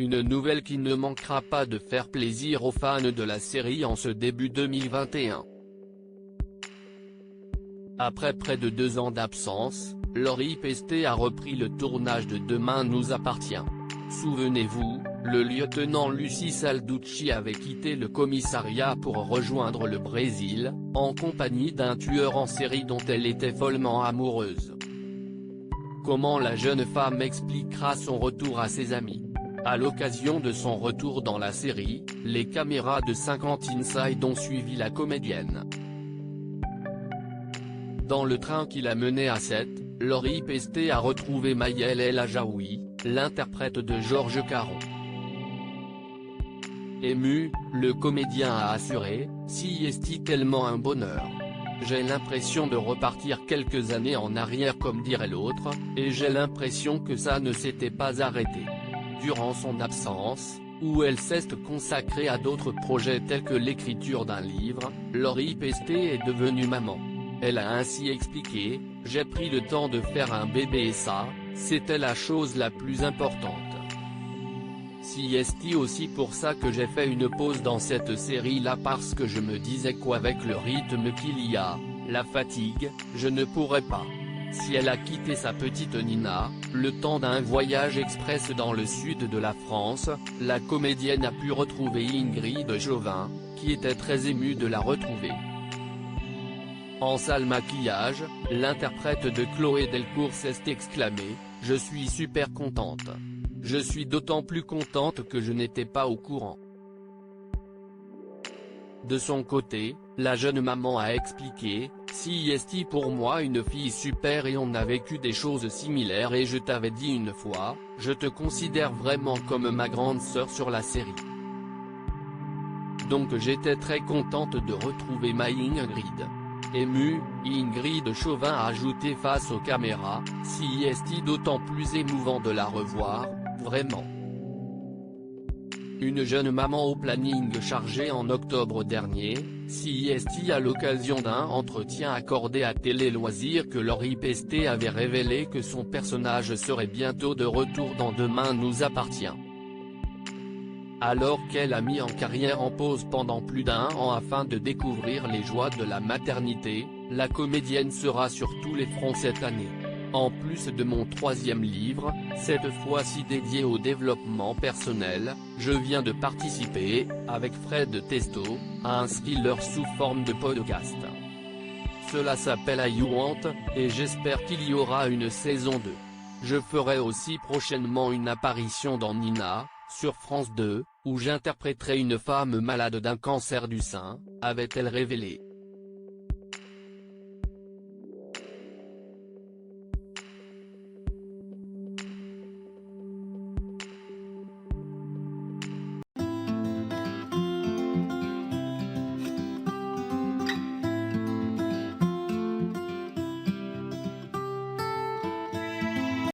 Une nouvelle qui ne manquera pas de faire plaisir aux fans de la série en ce début 2021. Après près de 2 ans d'absence, Lori Pesté a repris le tournage de Demain nous appartient. Souvenez-vous, le lieutenant Lucy Salducci avait quitté le commissariat pour rejoindre le Brésil, en compagnie d'un tueur en série dont elle était follement amoureuse. Comment la jeune femme expliquera son retour à ses amis? À l'occasion de son retour dans la série, les caméras de 50 Inside ont suivi la comédienne. Dans le train qui l'a menée à 7, Lori Pesté a retrouvé Maëlle El Ajaoui, l'interprète de Georges Caron. Ému, le comédien a assuré, « Si est tellement un bonheur. J'ai l'impression de repartir quelques années en arrière comme dirait l'autre, et j'ai l'impression que ça ne s'était pas arrêté. » Durant son absence, où elle s'est consacrée à d'autres projets tels que l'écriture d'un livre, Lori Pesté est devenue maman. Elle a ainsi expliqué, « J'ai pris le temps de faire un bébé et ça, c'était la chose la plus importante. C'est aussi pour ça que j'ai fait une pause dans cette série-là parce que je me disais qu'avec le rythme qu'il y a, la fatigue, je ne pourrais pas. » Si elle a quitté sa petite Nina, le temps d'un voyage express dans le sud de la France, la comédienne a pu retrouver Ingrid Chauvin, qui était très émue de la retrouver. En salle maquillage, l'interprète de Chloé Delcourt s'est exclamée, « Je suis super contente. Je suis d'autant plus contente que je n'étais pas au courant. » De son côté, la jeune maman a expliqué, « C'est pour moi une fille super et on a vécu des choses similaires et je t'avais dit une fois, je te considère vraiment comme ma grande sœur sur la série. Donc j'étais très contente de retrouver ma Ingrid. » Émue, Ingrid Chauvin a ajouté face aux caméras, « C'est d'autant plus émouvant de la revoir, vraiment. » Une jeune maman au planning chargé en octobre dernier, c'est à l'occasion d'un entretien accordé à Télé Loisirs que Lori Pesté avait révélé que son personnage serait bientôt de retour dans Demain nous appartient. Alors qu'elle a mis en carrière en pause pendant plus d'1 an afin de découvrir les joies de la maternité, la comédienne sera sur tous les fronts cette année. En plus de mon 3e livre, cette fois-ci dédié au développement personnel, je viens de participer, avec Fred Testo, à un thriller sous forme de podcast. Cela s'appelle I Want, et j'espère qu'il y aura une saison 2. Je ferai aussi prochainement une apparition dans Nina, sur France 2, où j'interpréterai une femme malade d'un cancer du sein, avait-elle révélé.